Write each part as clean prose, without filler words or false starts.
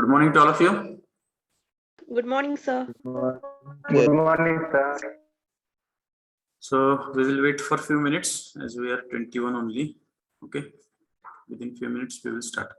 Good morning to all of you. Good morning, sir. Good morning, sir. So we will wait for a few minutes as we are 21 only. Okay. Within few minutes we will start.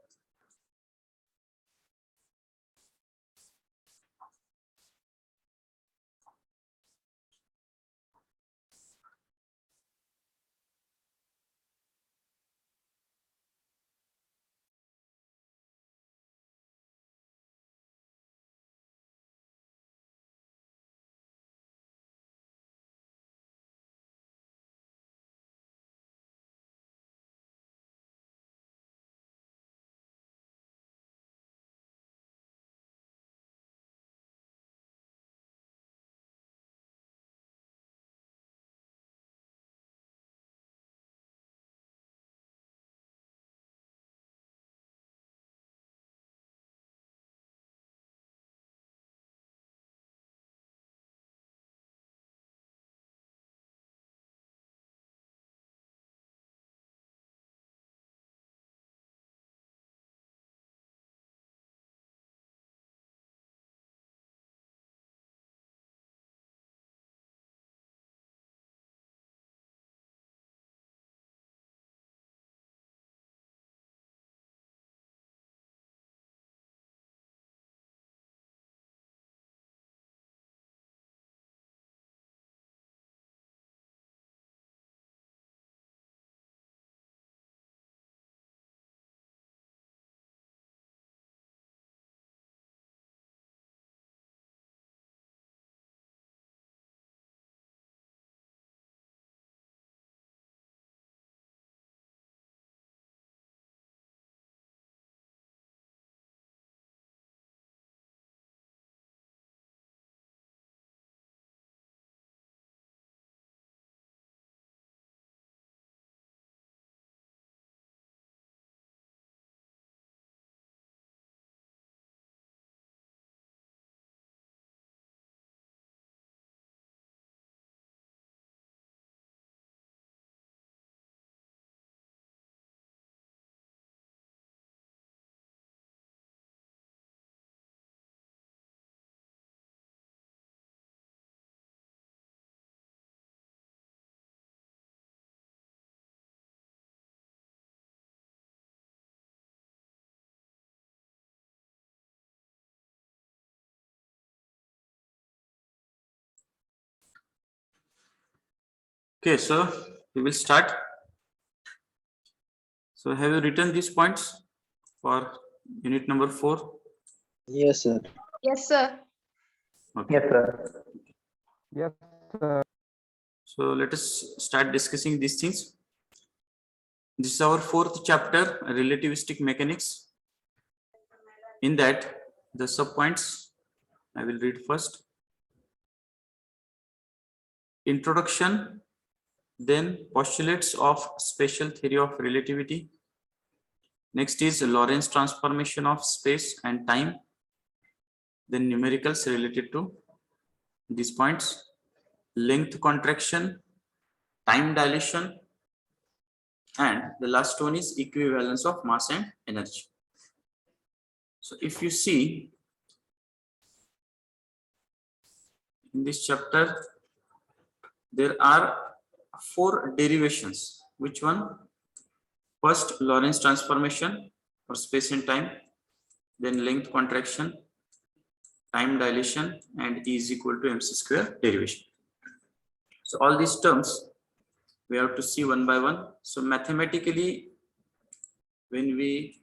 Okay, so we will start. So have you written these points for unit number 4? Yes, sir. Yes, sir. Okay. Yes, sir. Yes, sir. So let us start discussing these things. This is our 4th chapter, relativistic mechanics. In that, the subpoints I will read first. Introduction, then postulates of special theory of relativity. Next is Lorentz transformation of space and time. Then numericals related to these points. Length contraction, time dilation, and the last one is equivalence of mass and energy. So if you see in this chapter, there are 4 derivations. Which one? First, Lorentz transformation for space and time, then length contraction, time dilation, and E is equal to mc square derivation. So all these terms we have to see one by one. So mathematically, when we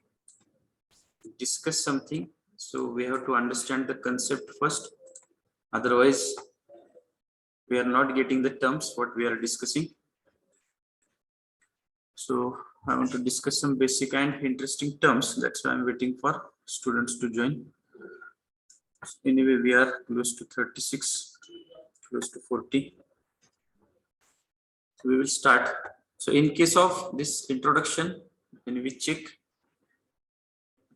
discuss something, so we have to understand the concept first. Otherwise, we are not getting the terms what we are discussing. So I want to discuss some basic and interesting terms. That's why I'm waiting for students to join. Anyway, we are close to 36, close to 40. So we will start. So in case of this introduction, when we check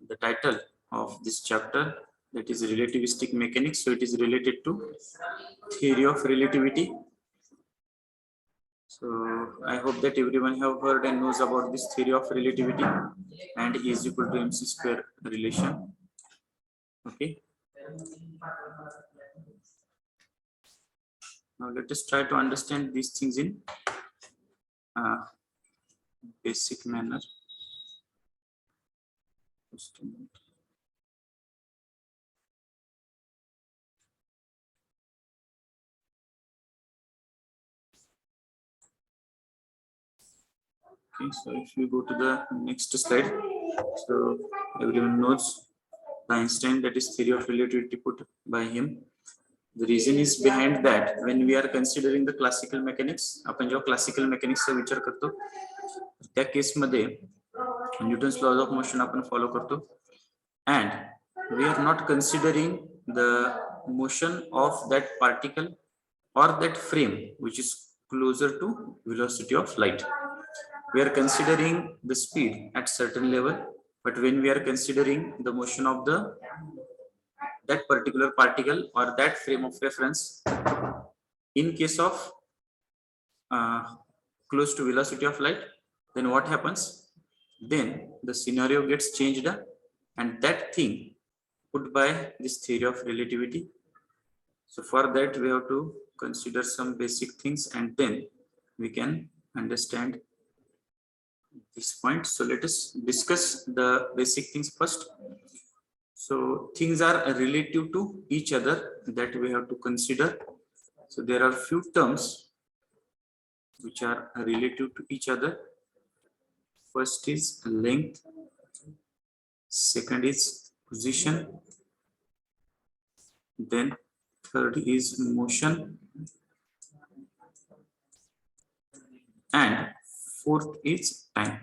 the title of this chapter, that is relativistic mechanics. So it is related to theory of relativity. So I hope that everyone have heard and knows about this theory of relativity and E is equal to mc square relation. Okay. Now let us try to understand these things in basic manner. Just a minute. Okay, so if you go to the next slide, so everyone knows Einstein, that is theory of relativity put by him. The reason is behind that when we are considering the classical mechanics, आपण जेव्हा classical mechanics चा विचार करतो त्या case मध्ये Newton's laws of motion आपण follow करतो and we are not considering the motion of that particle or that frame which is closer to velocity of light. We are considering the speed at certain level, but when we are considering the motion of that particular particle or that frame of reference in case of close to velocity of light, then what happens? Then the scenario gets changed and that thing put by this theory of relativity. So for that we have to consider some basic things and then we can understand this point. So let us discuss the basic things first. So things are relative to each other that we have to consider. So there are few terms which are relative to each other. First is length, second is position, then third is motion, and fourth is time.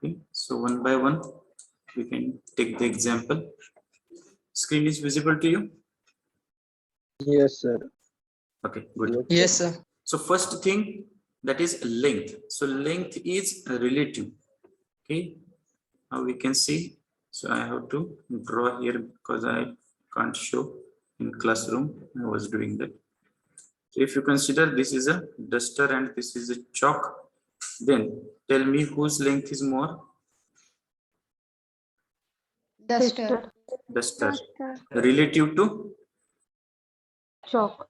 Okay, so one by one we can take the example. Screen is visible to you? Yes, sir. Okay, good. Yes, sir. So first thing, that is length. So length is relative. Okay, now we can see. So I have to draw here because I can't show in classroom. I was doing that. So if you consider this is a duster and this is a chalk, then tell me whose length is more? Duster. Duster. Relative to Chalk.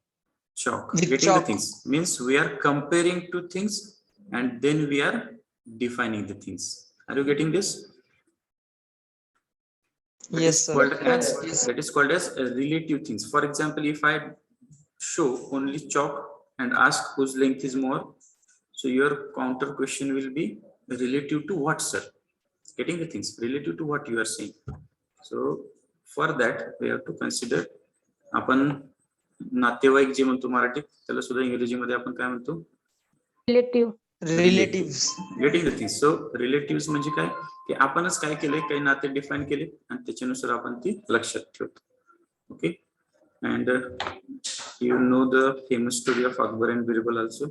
chalk. With Getting chalk. the things means we are comparing two things and then we are defining the things. Are you getting this? That Yes, is sir. called as Yes. that is called as relative things. For example, if I show only chalk and ask whose length is more, so your counter question will be relative to what, sir? Getting the things relative to what you are saying. So for that we have to consider आपण नातेवाईक जे म्हणतो मराठीत त्याला सुद्धा इंग्रजीमध्ये आपण काय म्हणतो? Relative. Relatives. Getting the things. So relatives म्हणजे काय की आपणच काय केले, काही नाते डिफाइन केले आणि त्याच्यानुसार आपण ती लक्षात ठेवतो. Okay, and you know the famous story of Akbar and Birbal also.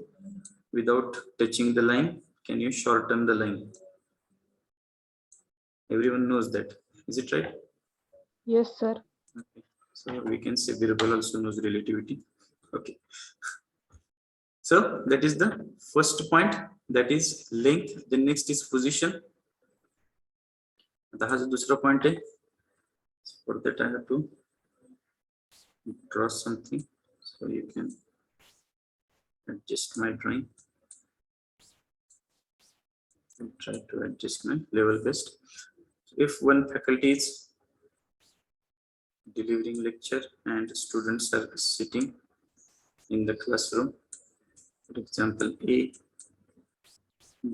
Without touching the line, can you shorten the line? Everyone knows that. Is it right? Yes, sir. Okay. So we can say Birbal also knows relativity. Okay. So that is the first point, that is length. The next is position. आता हा जो दुसरा point आहे, for that I have to draw something so you can adjust my drawing and try to adjust my level best. If one faculty is delivering lecture and students are sitting in the classroom, for example A,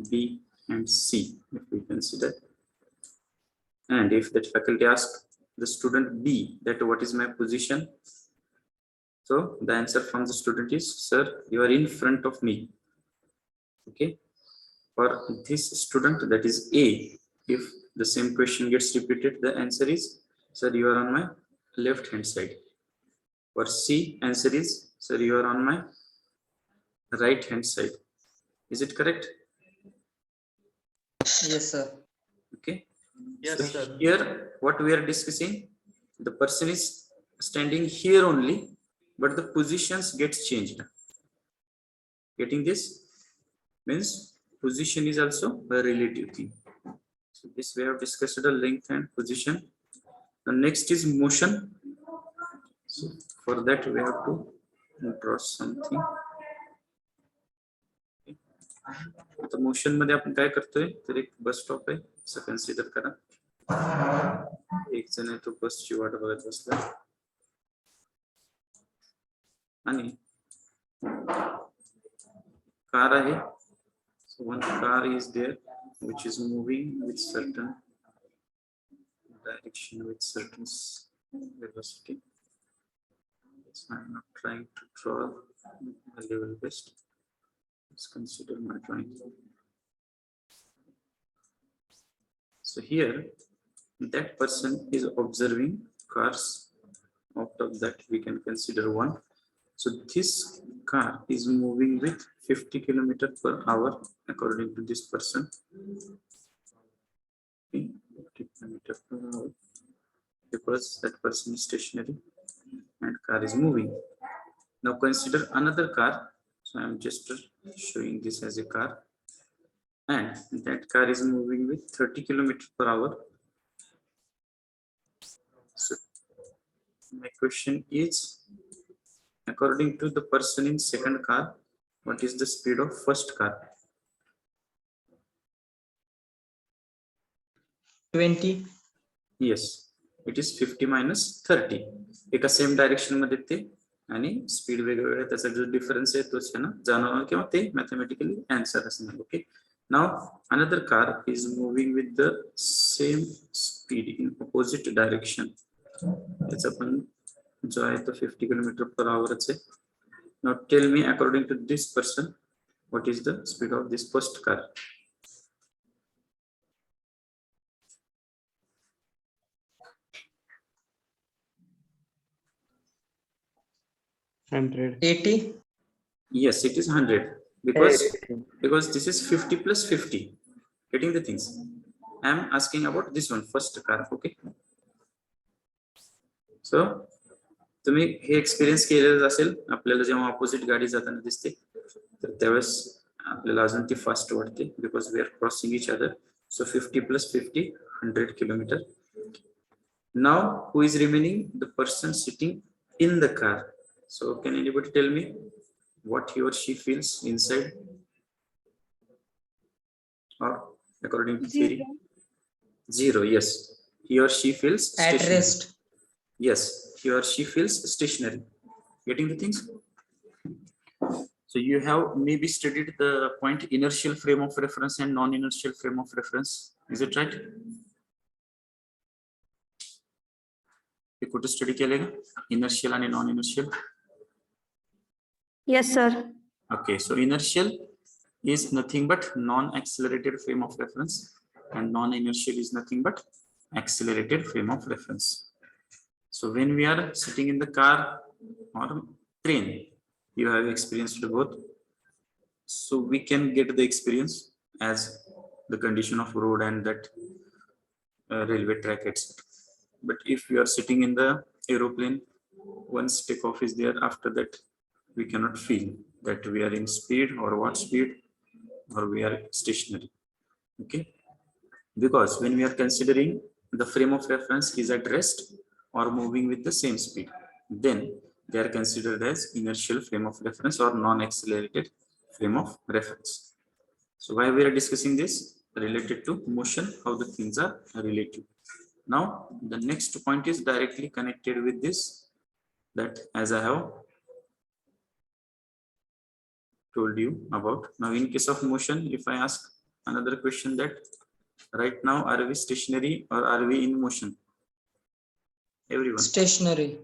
B and C, if we consider, and if that faculty asks the student B that what is my position, so the answer from the student is, sir, you are in front of me. Okay, for this student, that is A, if the same question gets repeated, the answer is, sir, you are on my left hand side. For C, answer is, sir, you are on my right hand side. Is it correct? Yes, sir. Okay. Yes, So sir. here what we are discussing, the person is standing here only, but the positions gets changed. Getting this? Means position is also a relative thing. So this we have discussed the length and position. The next is motion. So for that we have to draw something. तर motion मध्ये आपण काय करतोय, तर एक bus stop आहे असं consider करा. एक जण आहे तो बसची वाट बघत बसला आणि कार आहे. So one car is there which is moving with certain direction, with certain velocity. So I'm not trying to draw a level best. Let's consider my drawing. So here that person is observing cars. Out of that we can consider one. So this car is moving with 50 km/h according to this person. 50 km/h because that person is stationary and car is moving. Now consider another car. So I am just showing this as a car, and that car is moving with 30 km/h. So my question is, according to the person in second car, what is the speed of first car? 20. Yes, it is 50 minus 30. एका same direction मध्ये ते आणि speed वेगवेगळ्या, त्याचा जो difference आहे तोच आहे ना जाणवणार किंवा ते मॅथमॅटिकली आन्सर असणार. Okay, now another car is moving with the same speed in opposite direction. त्याचा पण जो आहे तो 50 km/h आहे. Now tell me, according to this person, what is the speed of this first car? Hundred. 80. Yes, it is 100 because this is 50 plus 50. Getting the things? I am asking about this one, first car. Okay. So तुम्ही हे experience केलेलं असेल, आपल्याला जेव्हा opposite गाडी जाताना दिसते तर त्यावेळेस आपल्याला अजून ती फास्ट वाटते because we are crossing each other. So 50 plus 50, 100 km. Now who is remaining? The person sitting in the car. So can anybody tell me what he or she feels inside? Or according to theory? Zero. Yes, he or she feels At stationary. rest. Yes, he or she feels stationary. Getting the things? So you have maybe studied the point inertial frame of reference and non-inertial frame of reference. Is it right? You could study inertial and non-inertial. Yes, sir. Okay, so inertial is nothing but non-accelerated frame of reference, and non-inertial is nothing but accelerated frame of reference. So when we are sitting in the car or train, you have experienced both. So we can get the experience as the condition of road and that railway track, etc. But if you are sitting in the aeroplane, once takeoff is there, after that we cannot feel that we are in speed or what speed or we are stationary. Okay, because when we are considering the frame of reference is at rest or moving with the same speed, then they are considered as inertial frame of reference or non-accelerated frame of reference. So why we are discussing this? Related to motion, how the things are relative. Now the next point is directly connected with this, that as I have told you about. Now in case of motion, if I ask another question, that right now are we stationary or are we in motion? Everyone. Stationary.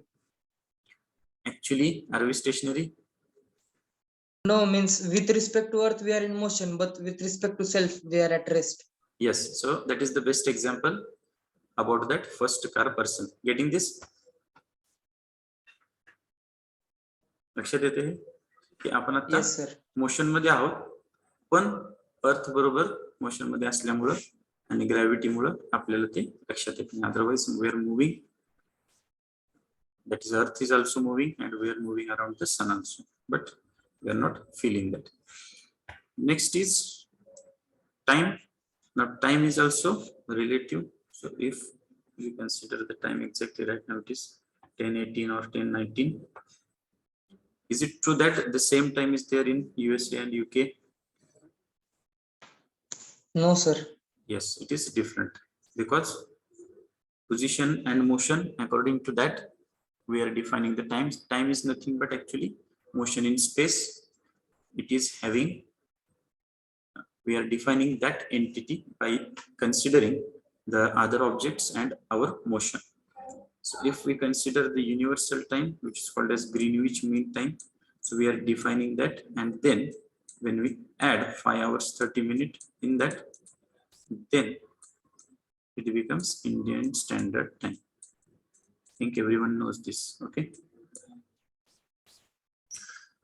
Actually, are we stationary? No, means with respect to earth we are in motion, but with respect to self we are at rest. Yes, so that is the best example about that first car person. Getting this? लक्षात येते की आपण आता Yes, sir. Motion मध्ये आहोत, पण अर्थ बरोबर motion मध्ये असल्यामुळं आणि ग्रॅव्हिटी मुळे आपल्याला ते लक्षात येत नाही. Otherwise we are moving, that is earth is also moving and we are moving around the sun also, but we are not feeling that. Next is time. Now time is also relative. So if we consider the time exactly right now, it is 10:18 or 10:19. Is it true that the same time is there in USA and UK? No, sir. Yes, it is different because position and motion, according to that we are defining the times. Time is nothing but actually motion in space. It is having, we are defining that entity by considering the other objects and our motion. So if we consider the universal time, which is called as Greenwich Mean Time, so we are defining that, and then when we add 5 hours 30 minutes in that, then it becomes Indian Standard Time. I think everyone knows this. Okay,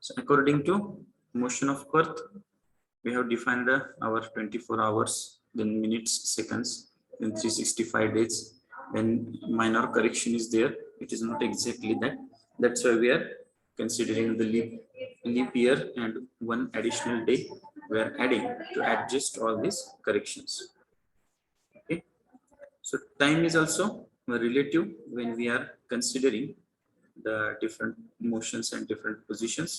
so according to motion of earth, we have defined our 24 hours, then minutes, seconds, then 365 days. When minor correction is there, it is not exactly that. That's why we are considering the leap year and one additional day we are adding to adjust all these corrections. Okay, so time is also relative when we are considering the different motions and different positions.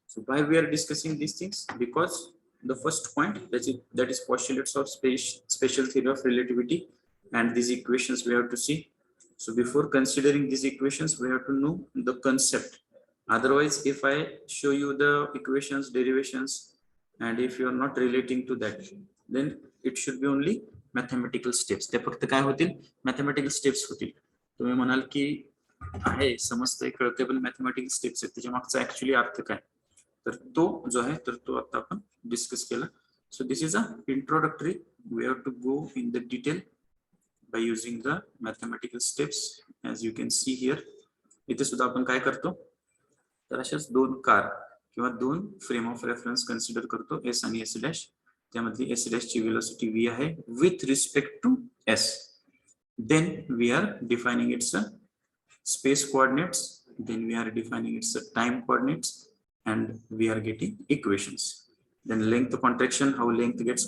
So why we are discussing these things? Because the first point, that is postulates of special theory of relativity, and these equations we have to see. So before considering these equations, we have to know the concept. Otherwise, if I show you the equations, derivations, and if you are not relating to that, then it should be only mathematical steps. ते फक्त काय होतील? Mathematical steps होतील. तुम्ही म्हणाल की आहे, समजतंय, कळतंय, पण मॅथमॅटिकल स्टेप्स आहेत, त्याच्या मागचा ऍक्च्युअली अर्थ काय, तर तो जो आहे तर तो आता आपण डिस्कस केला. So this is a introductory. We have to go in the detail by using the mathematical steps. As you can see here, इथे सुद्धा आपण काय करतो, तर अशाच दोन कार किंवा दोन फ्रेम ऑफ रेफरन्स कन्सिडर करतो, एस आणि एस डॅश. त्यामधली एस डॅश ची वेलोसिटी व्ही आहे with respect to S. Then we are defining its space coordinates, then we are defining its time coordinates, and we are getting equations. Then length contraction, how length gets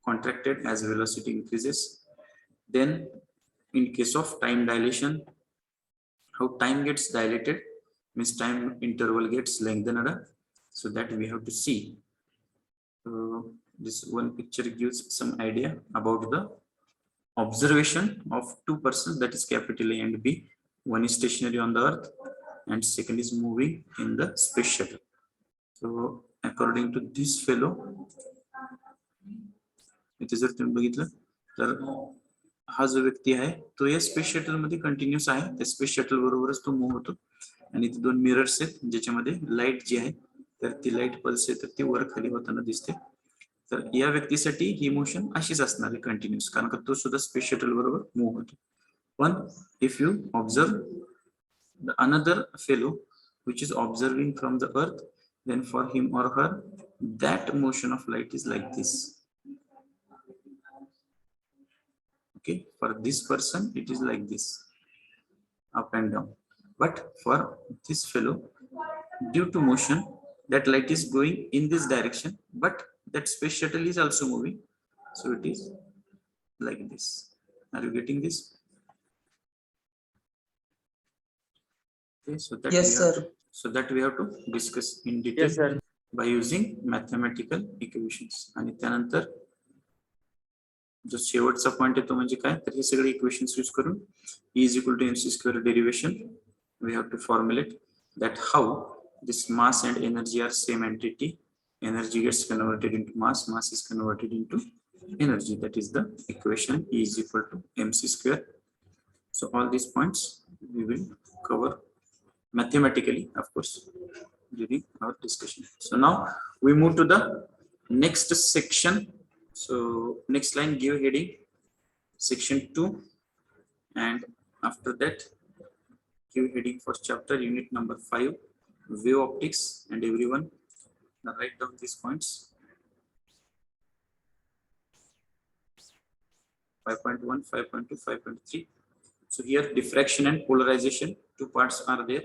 contracted as velocity increases. Then in case of time dilation, how time gets dilated, means time interval gets lengthened. So that we have to see. This one picture gives some idea about the observation of two persons, that is capital A and B. One is stationary on the earth and second is moving in the space shuttle. So according to this fellow, इथे जर तुम्ही बघितलं तर हा जो व्यक्ती आहे तो या स्पेस शटल मध्ये कंटिन्यूस आहे. त्या स्पेस शटल बरोबरच तो मूव्ह होतो. आणि इथे दोन मिरर्स आहेत ज्याच्यामध्ये लाईट जी आहे तर ती लाईट पल्स आहे तर ती वर खाली होताना दिसते. तर या व्यक्तीसाठी ही मोशन अशीच असणार आहे कंटिन्यूस, कारण का तो सुद्धा स्पेस शटल बरोबर मूव्ह होतो. पण if you observe the another fellow which is observing from the earth, then for him or her that motion of light is like this. Okay, for this person it is like this, up and down. But for this fellow, due to motion, that light is going in this direction, but that space shuttle is also moving, so it is like this. Are you getting this? Okay, so that Yes, we have sir. so that we have to discuss in detail Yes, sir. by using mathematical equations. आणि त्यानंतर जो शेवटचा point आहे तो म्हणजे काय, तर हे सगळे इक्वेशन्स यूज करून E is equal to mc square derivation we have to formulate that how this mass and energy are same entity. Energy gets converted into mass, mass is converted into energy. That is the equation E is equal to mc square. So all these points we will cover mathematically, of course, during our discussion. So now we move to the next section. So next line, give heading section 2, and after that give heading for chapter unit number 5, wave optics. And everyone now write down these points. 5.1, 5.2, 5.3. So here diffraction and polarization, two parts are there.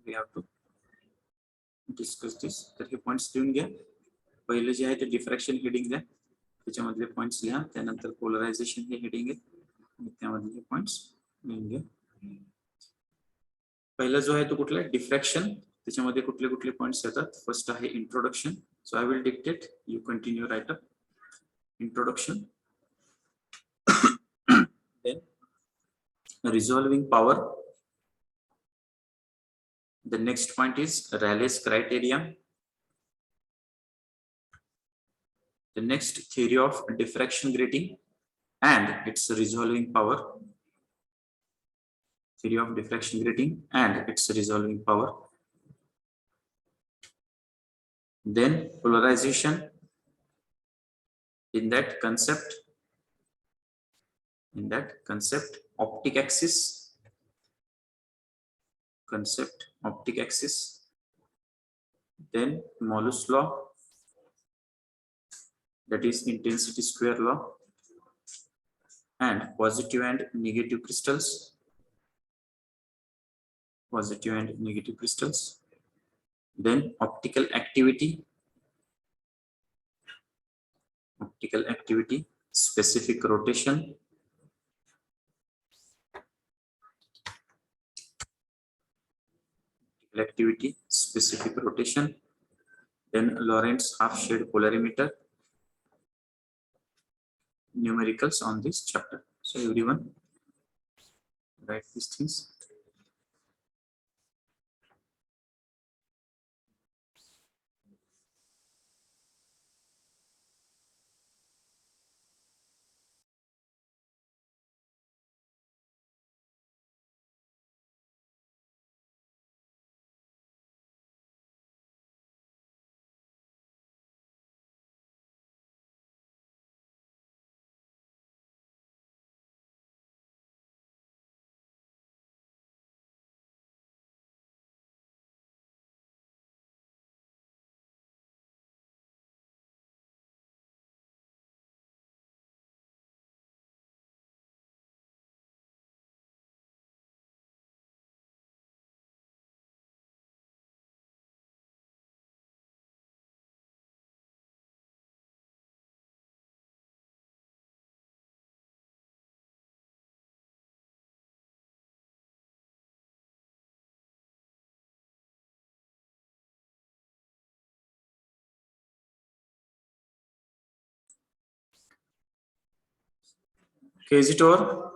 We have to discuss this. तर हे points लिहून घ्या. पहिले जे आहे ते diffraction heading द्या, त्याच्यामधले points लिहा, त्यानंतर पोलरायझेशन हे हेडिंग आहे, त्यामधले पॉइंट्स लिहून घ्या. पहिला जो आहे तो कुठला आहे, डिफ्रॅक्शन. त्याच्यामध्ये कुठले कुठले पॉइंट्स येतात. फर्स्ट आहे introduction. So I will dictate, you continue write up. Introduction, then resolving power. The next point is Rayleigh's criterion. The next, theory of diffraction grating and its resolving power. Theory of diffraction grating and its resolving power. Then polarization. In that concept, optic axis. Then Molus law, that is intensity square law, and positive and negative crystals. Then optical activity, specific rotation, then Lorentz half shade polarimeter. Numericals on this chapter. So everyone write these things. Okay, is it over?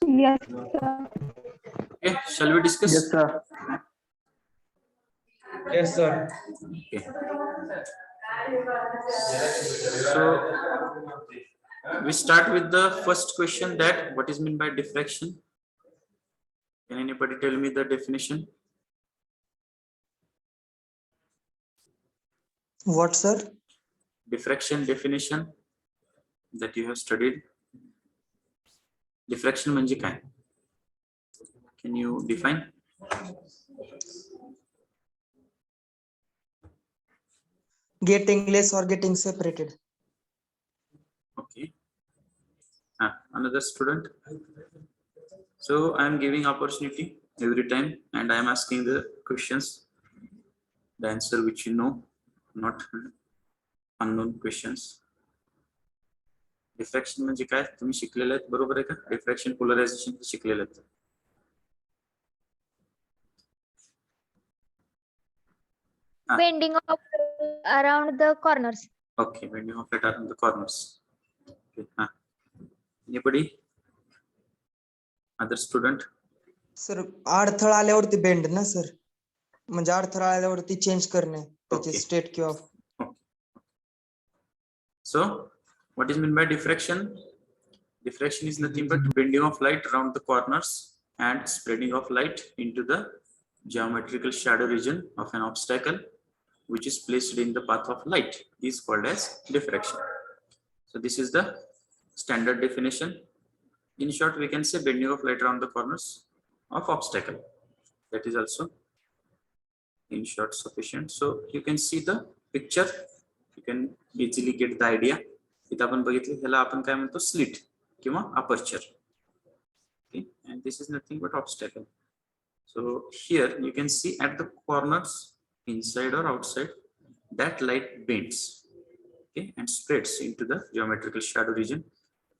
Yes, sir. Okay, shall we discuss? Yes, sir. Yes, sir. Okay. So we start with the first question, that what is meant by diffraction? Can anybody tell me the definition? What, sir? Diffraction definition that you have studied. Diffraction म्हणजे काय? Can you define? Getting less or getting separated. Okay. Another student. So I am giving opportunity every time and I am asking the questions, the answer which you know, not unknown questions. Diffraction म्हणजे काय? तुम्ही शिकलेले आहेत, बरोबर आहे का? Diffraction, polarization शिकलेले आहेत. Bending of around the corners. Okay, bending of light around the corners. Okay. Anybody? Other student? Sir अडथळा आल्यावरती बेंड ना सर, म्हणजे अडथळा आल्यावरती चेंज करणे त्याचे Okay. स्टेट किंवा So, what is meant by diffraction? Diffraction is nothing but bending of light around the corners and spreading of light into the geometrical shadow region of an obstacle which is placed in the path of light is called as diffraction. So this is the standard definition. In short, we can say bending of light around the corners of obstacle. That is also in short sufficient. So you can see the picture, you can easily get the idea. इथं आपण बघितलं ह्याला आपण काय म्हणतो slit किंवा aperture. Okay, and this is nothing but obstacle. So here you can see at the corners, inside or outside, that light bends, okay, and spreads into the geometrical shadow region,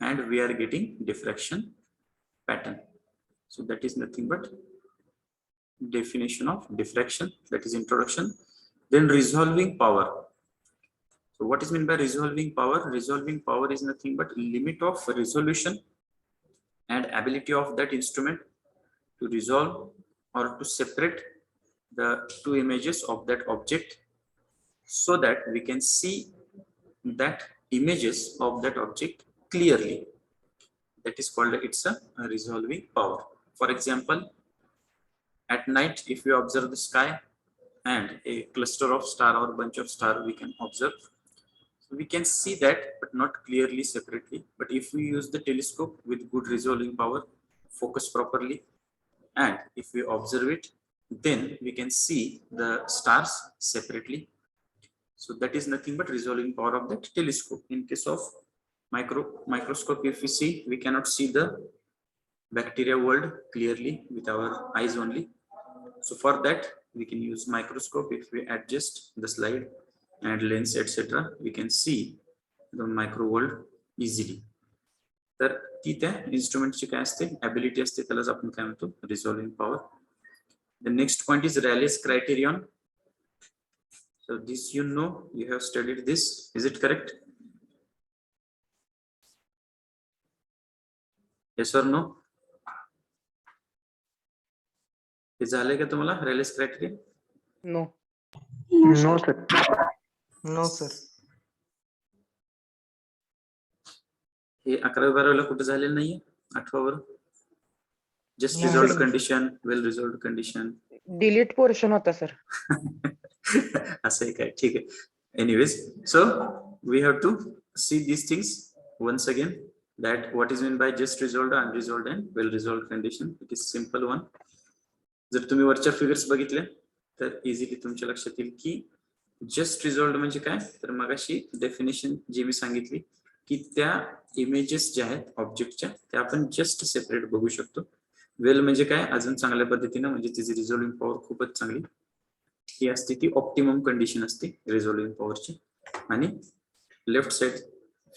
and we are getting diffraction pattern. So that is nothing but definition of diffraction, that is introduction. Then resolving power. So what is meant by resolving power? Resolving power is nothing but limit of resolution and ability of that instrument to resolve or to separate the two images of that object so that we can see that images of that object clearly. That is called, it's a resolving power. For example, at night, if we observe the sky and a cluster of star or bunch of star, we can observe. So we can see that, but not clearly separately. But if we use the telescope with good resolving power, focus properly, and if we observe it, then we can see the stars separately. So that is nothing but resolving power of that telescope. In case of microscope, if we see, we cannot see the bacteria world clearly with our eyes only. So for that, we can use microscope. If we adjust the slide and lens, etc., we can see the micro world easily. तर ती त्या इंस्ट्रुमेंटची काय असते ability असते, त्यालाच आपण काय म्हणतो resolving power. The next point is Rayleigh's criterion. So this you know, you have studied this, is it correct? Yes or no? हे झालंय का तुम्हाला Rayleigh's criterion? No. No, sir. No, sir. हे 11वी-12वीला कुठे झालेलं नाहीये? 8वीवर just No, resolved sir. Condition, well resolved condition. Delete portion होता सर. असं आहे काय? ठीक आहे. Anyways, so we have to see these things once again, that what is meant by just resolved, unresolved and well resolved condition. It is simple one. जर तुम्ही वरच्या figures बघितले तर इझिली तुमच्या लक्षात येईल की जस्ट रिझॉल्व्ड म्हणजे काय. तर मगाशी डेफिनेशन जी मी सांगितली की त्या इमेजेस ज्या आहेत ऑब्जेक्टच्या त्या आपण जस्ट सेपरेट बघू शकतो. वेल म्हणजे काय, अजून चांगल्या पद्धतीनं, म्हणजे तिची रिझॉल्विंग पॉवर खूपच चांगली ही असते, ती ऑप्टिमम कंडिशन असते रिझॉल्विंग पॉवरची. आणि लेफ्ट साइड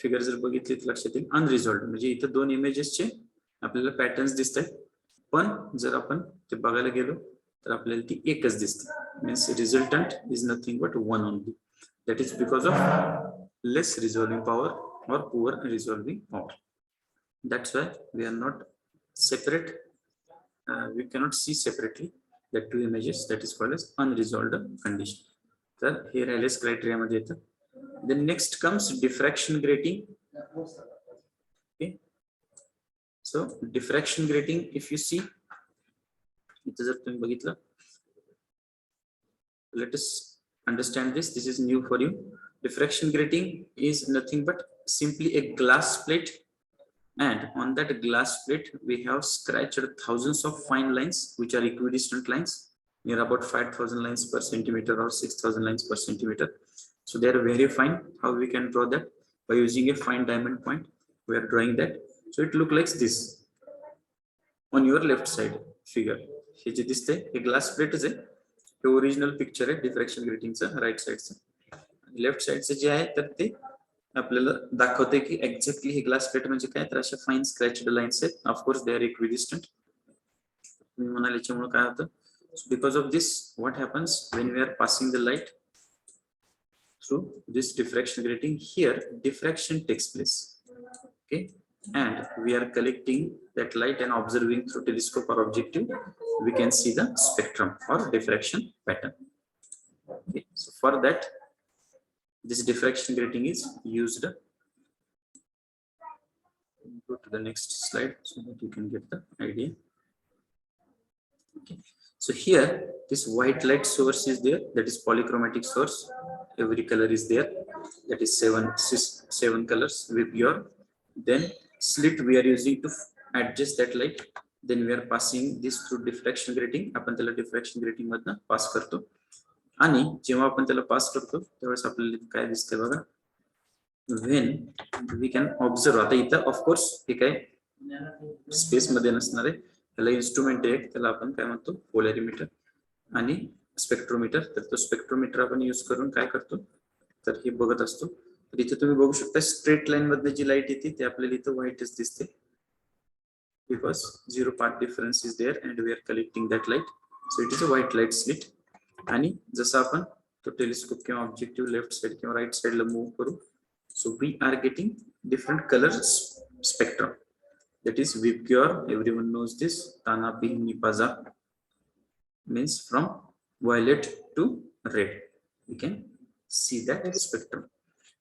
फिगर जर बघितली तर लक्षात येईल अनरिझॉल्व्ड म्हणजे इथं दोन इमेजेसचे आपल्याला पॅटर्न्स दिसत आहेत, पण जर आपण ते बघायला गेलो तर आपल्याला ती एकच दिसते. Means resultant is nothing but one only. That is because of less resolving power or poor resolving power. That's why we are not separate, we cannot see separately the two images. That is called as unresolved condition. So here Rayleigh's criteria मध्ये येतं. Then next comes diffraction grating. Okay, so diffraction grating, if you see, इथं जर तुम्ही बघितलं, let us understand this. This is new for you. Diffraction grating is nothing but simply a glass plate, and on that glass plate we have scratched thousands of fine lines which are equidistant lines, near about 5,000 lines per centimeter or 6,000 lines per centimeter. So they are very fine. How we can draw that? By using a fine diamond point, we are drawing that. So it look like this on your left side figure. हे जे दिसते हे glass प्लेटच आहे, हे original picture आहे diffraction ग्रेटिंगचं right साइडचं. Left साइडचं जे आहे तर ते आपल्याला दाखवते की exactly हे glass plate म्हणजे काय, तर अशा फाईन स्क्रॅचड लाईन्स आहेत. Of course they are equidistant. तुम्ही म्हणाल याच्यामुळे काय होतं, because of this what happens when we are passing the light through this diffraction grating, here diffraction takes place. Okay, and we are collecting that light and observing through telescope or objective, we can see the spectrum or diffraction pattern. Okay, so for that this diffraction grating is used. Go to the next slide so that you can get the idea. Okay, so here this white light source is there, that is polychromatic source. Every color is there, that is seven colors with your. Then slit we are using to adjust that light. then we are passing this through diffraction grating. आपण त्याला diffraction grating मधनं pass करतो आणि जेव्हा आपण त्याला पास करतो त्यावेळेस आपल्याला काय दिसते बघा, when we can observe. आता इथं ऑफ कोर्स हे काय स्पेस मध्ये नसणार आहे, त्याला इन्स्ट्रुमेंट आहे, त्याला आपण काय म्हणतो पोलॅरिमीटर आणि स्पेक्ट्रोमीटर. तर तो स्पेक्ट्रोमीटर आपण यूज करून काय करतो तर हे बघत असतो. तर इथे तुम्ही बघू शकता स्ट्रेट लाईन मधनं जी लाईट येते ते आपल्याला इथं व्हाईटच दिसते, because zero path difference is there and we are collecting that light, so it is a white light slit. आणि जसं आपण तो टेलिस्कोप किंवा ऑब्जेक्टिव्ह लेफ्ट साइड किंवा राईट साइडला मूव्ह करू, so we are getting different colors spectrum. That is VIBGYOR, everyone knows this. Tanapihnipaza means from violet to red. We can see that spectrum.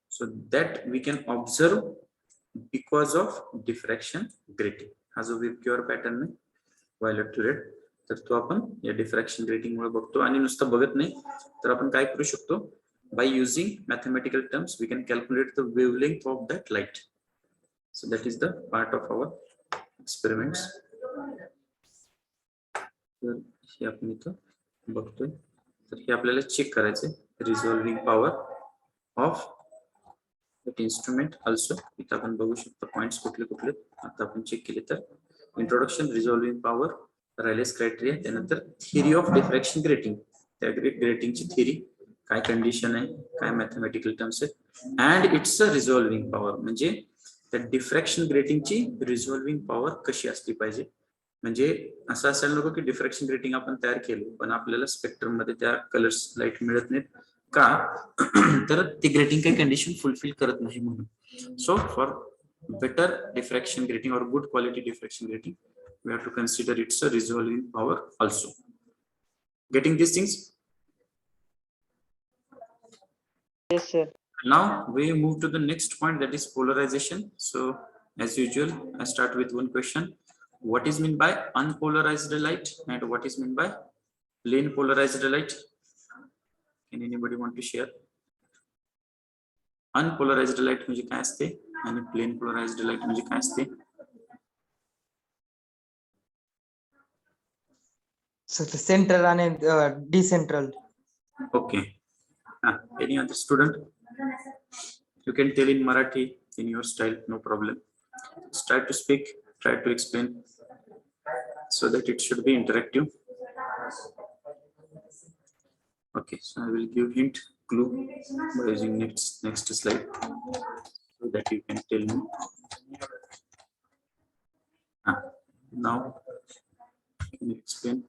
So that we can observe because of diffraction grating. हा जो VIBGYOR pattern आहे violet to red, तर तो आपण या diffraction grating मुळे बघतो. आणि नुसतं बघत नाही तर आपण काय करू शकतो, by using mathematical terms we can calculate the wavelength of that light. So that is the part of our experiments. तर हे आपण इथं बघतोय. तर हे आपल्याला चेक करायचे resolving power of that instrument also. इथं आपण बघू शकतो पॉइंट्स कुठले कुठले आता आपण चेक केले. तर इंट्रोडक्शन, रिझॉल्विंग पॉवर, रायलेस क्रायटेरिया, त्यानंतर थिअरी ऑफ डिफ्रॅक्शन ग्रेटिंग, त्या ग्रेटिंगची थिअरी काय कंडिशन आहे, काय मॅथमॅटिकल टर्म्स आहेत, अँड इट्स अ रिझॉल्विंग पॉवर. म्हणजे त्या डिफ्रॅक्शन ग्रेटिंगची रिझॉल्विंग पॉवर कशी असली पाहिजे. म्हणजे असं असायला नको की डिफ्रॅक्शन ग्रेटिंग आपण तयार केलं पण आपल्याला स्पेक्ट्रम मध्ये त्या कलर्स लाईट मिळत नाहीत का, तर ती ग्रेटिंग काही कंडिशन फुलफिल करत नाही म्हणून. So for better diffraction grating or good quality diffraction grating, we have to consider its a resolving power also. Getting these things? Yes, sir. Now we move to the next point, that is polarization. So as usual, I start with one question. What is meant by unpolarized light and what is meant by plane polarized light? Can anybody want to share? Unpolarized light म्हणजे काय असते आणि plane polarised light म्हणजे काय असते? Central आणि डिसेंट्रल. Okay. Any other student? You can tell in Marathi in your style, no problem. Just try to speak, try to explain so that it should be interactive. Okay, so I will give hint, clue by using next slide so that you can tell me. Now, can you explain?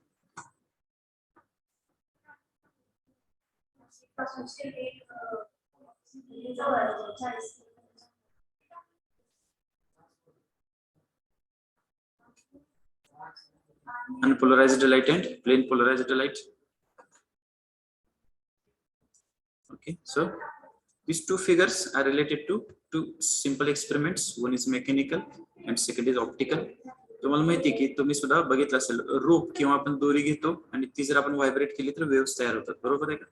Unpolarized light and plane polarized light. Okay, so these two figures are related to two simple experiments. One is mechanical and second is optical. तुम्हाला माहिती आहे की तुम्ही सुद्धा बघितलं असेल रोप किंवा आपण दोरी घेतो आणि ती जर आपण व्हायब्रेट केली तर वेव्स तयार होतात, बरोबर आहे का?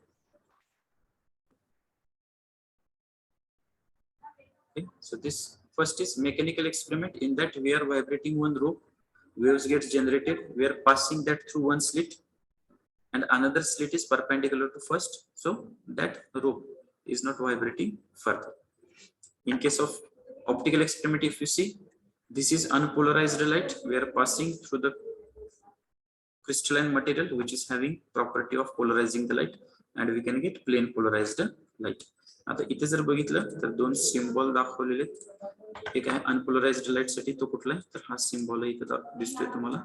Okay, so this first is mechanical experiment. In that we are vibrating one rope, waves gets generated, we are passing that through one slit and another slit is perpendicular to first, so that rope is not vibrating further. In case of optical experiment, if you see, this is unpolarized light, we are passing through the crystalline material which is having property of polarizing the light and we can get plane polarized light. आता इथे जर बघितलं तर दोन symbol दाखवलेले आहेत. एक आहे अनपोलराइज्ड लाईट साठी, तो कुठला आहे तर हा सिम्बॉल इथे दिसतोय तुम्हाला,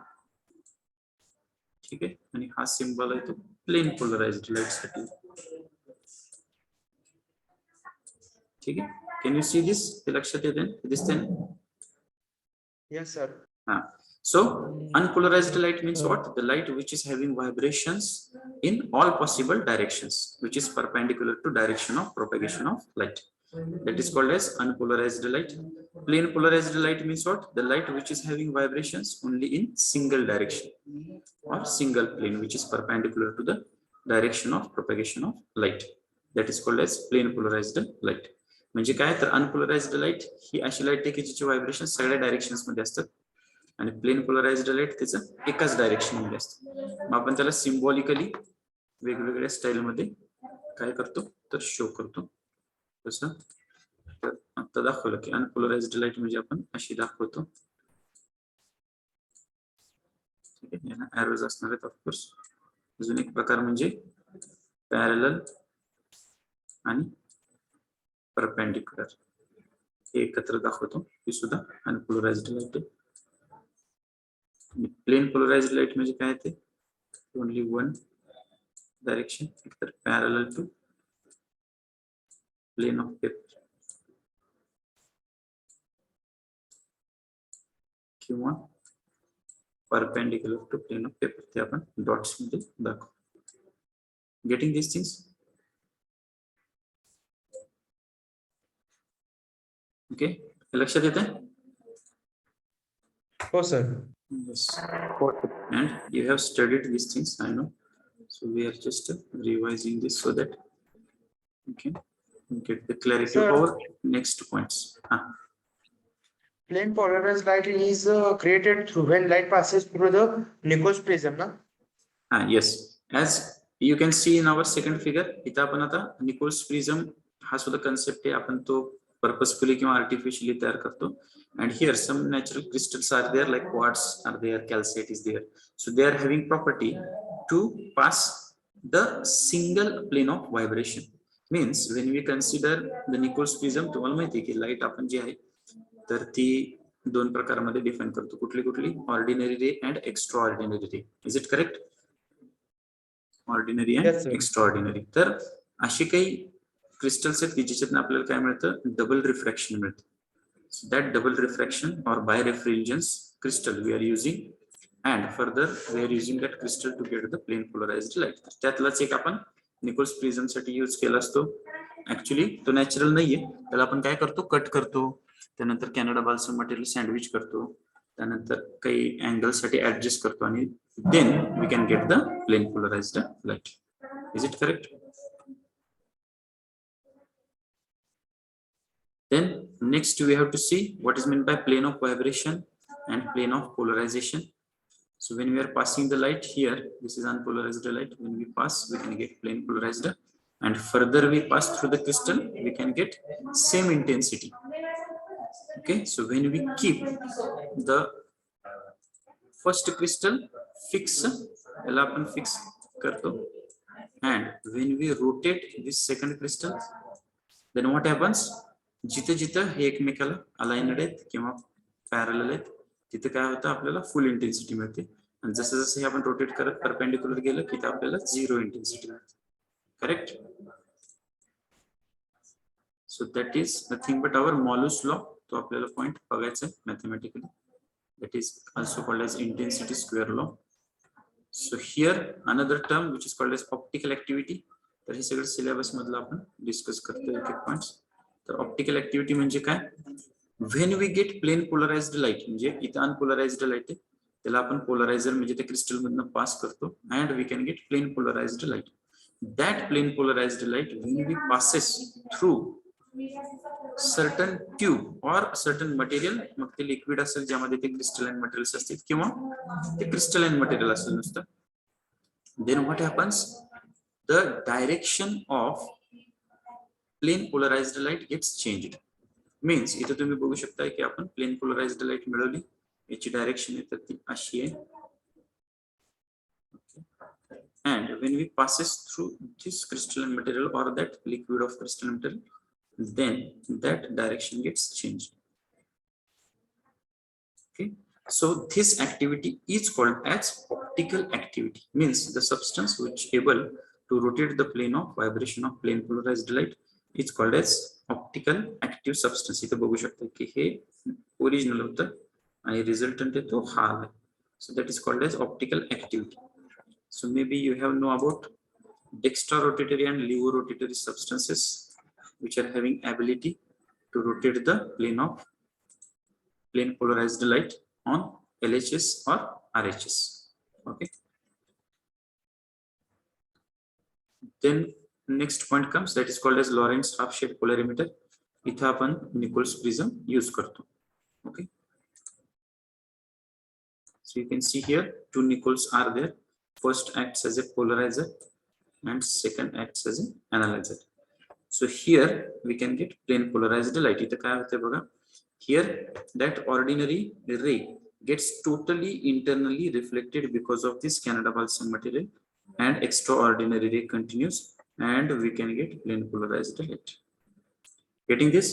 ठीक आहे, आणि हा सिम्बॉल आहे तो प्लेन पोलराइज्ड लाईट साठी, ठीक आहे. Can you see this? हे लक्षात येते, दिसते ना? Yes, sir. So unpolarized light means what? The light which is having vibrations in all possible directions, which is perpendicular to direction of propagation of light. That is called as unpolarized light. Plane polarized light means what? The light which is having vibrations only in single direction or single plane, which is perpendicular to the direction of propagation of light. That is called as plane polarized light. म्हणजे काय तर unpolarised light ही अशी light आहे की जिची vibration सगळ्या directions मध्ये असतात आणि प्लेन पोलराइज्ड लाईट त्याचं एकाच डायरेक्शन मध्ये असतं. मग आपण त्याला सिम्बॉलिकली वेगवेगळ्या स्टाईल मध्ये काय करतो तर शो करतो. तसं तर आता दाखवलं की अनपोलराइज्ड लाईट म्हणजे आपण अशी दाखवतो. ठीक आहे, यांना एरोज असणार आहेत ऑफकोर्स. अजून एक प्रकार म्हणजे पॅरलल आणि परपेंडिक्युलर, हे एकत्र दाखवतो. ही सुद्धा अनपोलराइज्ड लाईट आहे. प्लेन पोलराइज्ड लाईट म्हणजे काय ते ओनली वन डायरेक्शन, एकतर parallel to plane of paper किंवा perpendicular to plane of paper, ते आपण डॉट्स मध्ये दाखवू. Getting this things? ओके, लक्षात येत आहे? हो sir. Yes. And you have studied these things, I know. So we are just revising this so that you can get the clarity Sir. of our next points. Plane polarized light is created through when light passes through the Nichols prism, na? Yes. As you can see in our second figure, इथं आपण आता Nichols prism हा सुद्धा concept आहे. आपण तो purposefully किंवा artificially तयार करतो. And here some natural crystals are there, like quartz are there, calcite is there. So they are having property to pass the single plane of vibration. Means when we consider the Nichols prism, तुम्हाला माहिती आहे की light आपण जी आहे तर ती दोन प्रकारामध्ये डिफाइन करतो. कुठली कुठली? ऑर्डिनरी रे अँड एक्स्ट्रा ऑर्डिनरी रे. Is it correct? Ordinary Yes, and sir. Extra ordinary. तर अशी काही क्रिस्टल्स आहेत की ज्याच्यातून आपल्याला काय मिळतं? डबल रिफ्रॅक्शन मिळतं. So that double refraction or birefringence crystal we are using, and further we are using that crystal to get the plane polarized light. त्यातलाच एक आपण निकोल्स प्रिझम साठी यूज केला असतो. ऍक्च्युली तो नॅचरल नाहीये, त्याला आपण काय करतो? कट करतो, त्यानंतर कॅनडा बाल्सम मटेरियल सँडविच करतो, त्यानंतर काही अँगल साठी ऍडजस्ट करतो आणि then we can get the plane polarised light. Is it correct? Then next we have to see what is meant by plane of vibration and plane of polarization. So when we are passing the light here, this is unpolarized light. When we pass, we can get plane polarized, and further we pass through the crystal, we can get same intensity. Okay, so when we keep the first crystal fix, fix karto, and when we rotate this second crystal, then what happens? जिथे जिथे हे एकमेकाला अलाइनड आहेत किंवा parallel आहेत तिथे काय होतं? आपल्याला फुल इंटेन्सिटी मिळते. आणि जसं जसं हे आपण रोटेट करत परपेंडिक्युलर गेलं की आपल्याला झिरो इंटेन्सिटी मिळते. Correct? So that is nothing but our Malus law. तो आपल्याला पॉइंट बघायचा आहे mathematically. That is also called as intensity square law. So here another term which is called as optical activity. तर हे सगळं syllabus मधलं आपण डिस्कस करतो एक एक पॉइंट्स. तर ऑप्टिकल ऍक्टिव्हिटी म्हणजे काय? When we get plane polarised light, म्हणजे इथं अनपोलराइज्ड लाईट आहे, त्याला आपण पोलरायझर म्हणजे त्या क्रिस्टल मधनं पास करतो and we can get plane polarised light. That plane polarised light when we passes through certain tube or certain material, मग ते लिक्विड असेल ज्यामध्ये ते क्रिस्टलाइन मटेरियल्स असतील किंवा ते क्रिस्टलाइन मटेरियल असेल नुसतं, then what happens? The direction of plane polarised light gets changed. Means इथे तुम्ही बघू शकता की आपण प्लेन पोलराइज्ड लाईट मिळवली, याची डायरेक्शन आहे तर ती अशी आहे. And when we passes through this crystalline material or that liquid of crystalline material, then that direction gets changed. Okay, so this activity is called as optical activity. Means the substance which able to rotate the plane of vibration of plane polarized light is called as optical active substance. इथे बघू शकता की हे original होतं आणि resultant आहे तो हा आहे. So that is called as optical activity. So maybe you have know about dextrorotatory and levorotatory substances which are having ability to rotate the plane polarized light on LHS or RHS. Okay. Then next point comes, that is called as Lorentz half shade polarimeter. इथं आपण Nichols prism use करतो. Okay. So you can see here two nickels are there. First acts as a polarizer and second acts as an analyzer. So here we can get plane polarized light. इथं काय होतंय बघा. Here that ordinary ray gets totally internally reflected because of this Canada balsam material, and extraordinary ray continues and we can get plane polarized light. Getting this?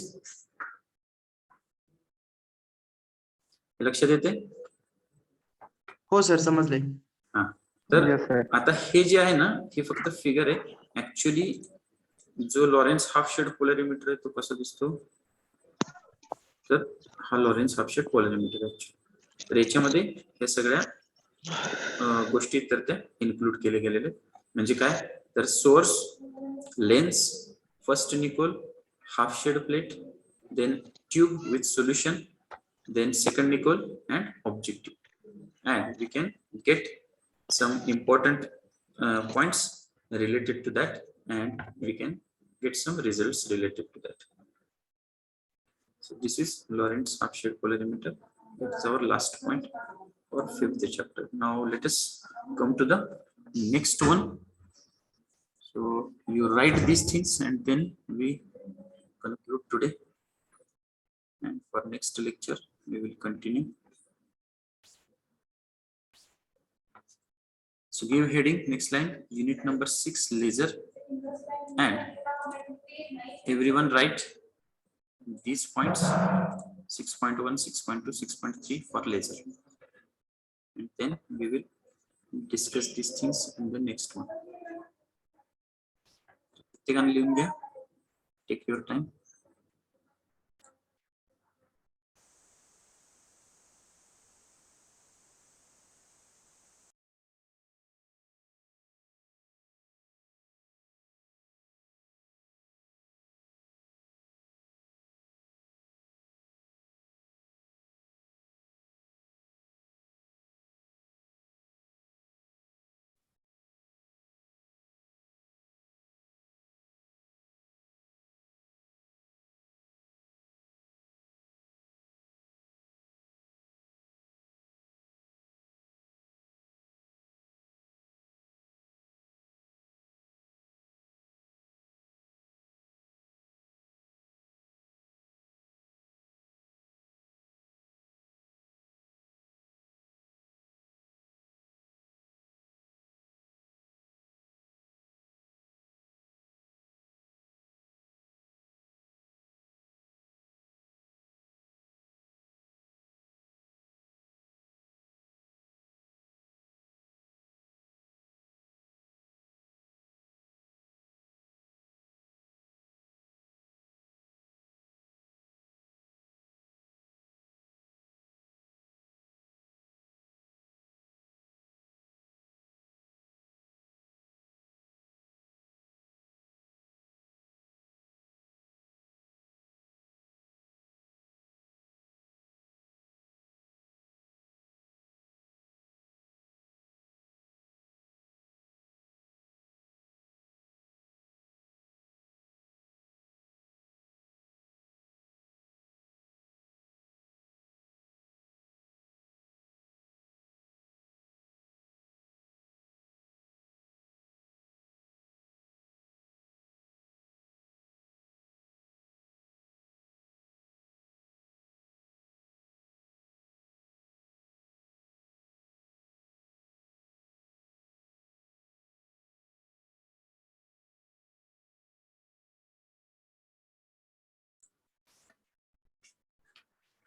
लक्षात येते? हो sir समजले. हा तर Yes, sir. आता हे जे आहे ना हे फक्त फिगर आहे. ऍक्च्युली जो लॉरेन्स हाफ शेड पोलॅरिमीटर आहे तो कसा दिसतो, तर हा लॉरेन्स हाफ शेड पोलॅरिमीटर आहे. तर याच्यामध्ये हे सगळ्या गोष्टी तर त्या इन्क्लूड केले गेलेले. म्हणजे काय, तर source, lens, first Nicol, half shade plate, then tube with solution, then second nickel and objective, and we can get some important points related to that, and we can get some results related to that. So this is Lorentz half shade polarimeter. That's our last point for fifth chapter. Now let us come to the next one. So you write these things and then we conclude today, and for next lecture we will continue. So give heading, next line, unit number 6, laser, and everyone write these points, 6.1, 6.2, 6.3 for laser, and then we will discuss these things in the next one. Take your time.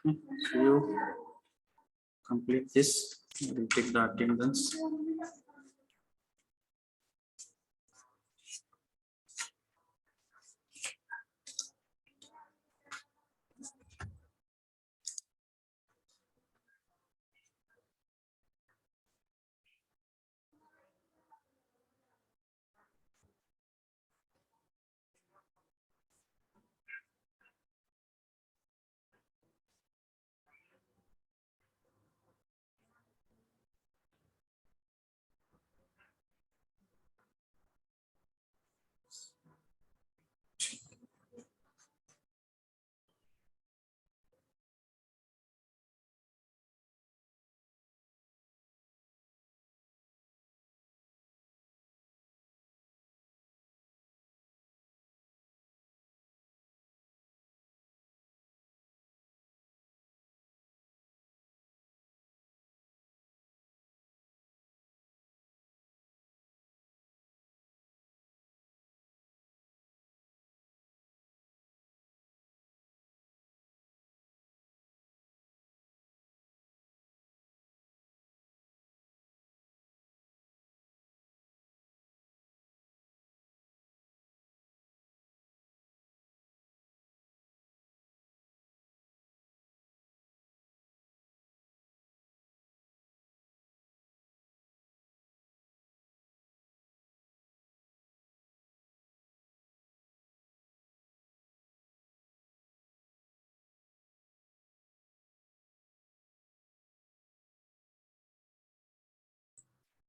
So you complete this, you will take the attendance.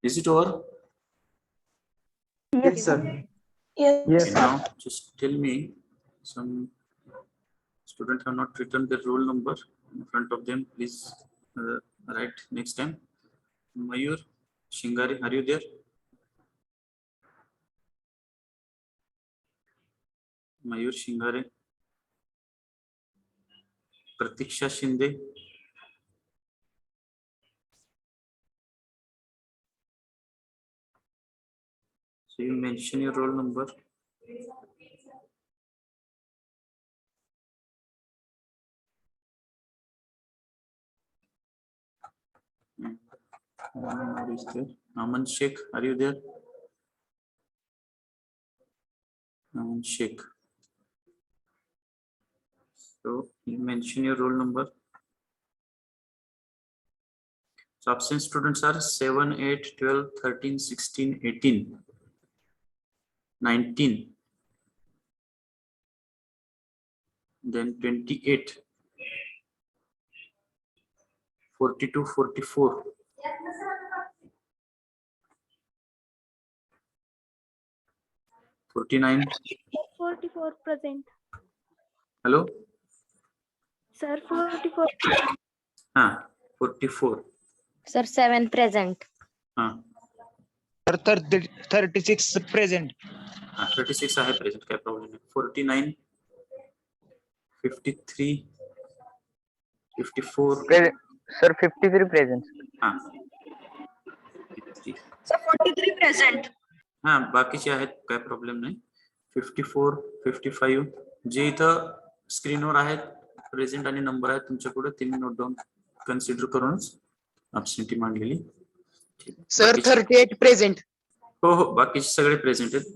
Is it over? Yes, sir. Yes, Okay, sir. now just tell me, some students have not written their roll number in front of them. Please write next time. Mayur, Shingari, are you there? Mayur Shingare, Pratiksha Shinde, so you mention your roll number. One more is there. Aman Sheikh, are you there? Aman Sheikh. So you mention your roll number. So absent students are 7, 8, 12, 13, 16, 18, 19, then 28, 42, 44. 49. 44 present. Hello? Sir, 44. 44. Sir, 7 present. 36 present. 36 आहे present, काय problem नाही. 49, 53, 54. Sir, 53 present. 53. Sir, 43 present. बाकीचे आहेत, काय problem नाही. 54, 55 जे इथं स्क्रीनवर आहेत प्रेझेंट आणि नंबर आहेत तुमच्या पुढे, ते नोट डाऊन कन्सिडर करूनच absentee मांडलेली. Sir, 38 present. हो हो, बाकीचे सगळे प्रेझेंट आहेत.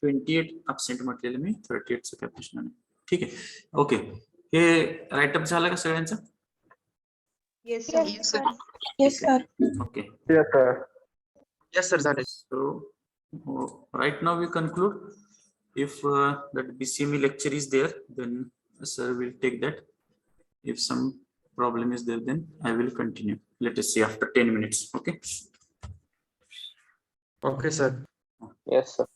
28 absent म्हटलेले मी, 38 चा काय प्रश्न नाही. ठीक आहे, ओके. हे राईटअप झालं का सगळ्यांचं? Yes, sir. Yes, sir. Yes, sir. Okay. Yes, sir. Yes, sir. That is. So right now we conclude. If that BCME lecture is there, then sir will take that. If some problem is there, then I will continue. Let us see after 10 minutes. Okay. Okay, sir. Yes, sir.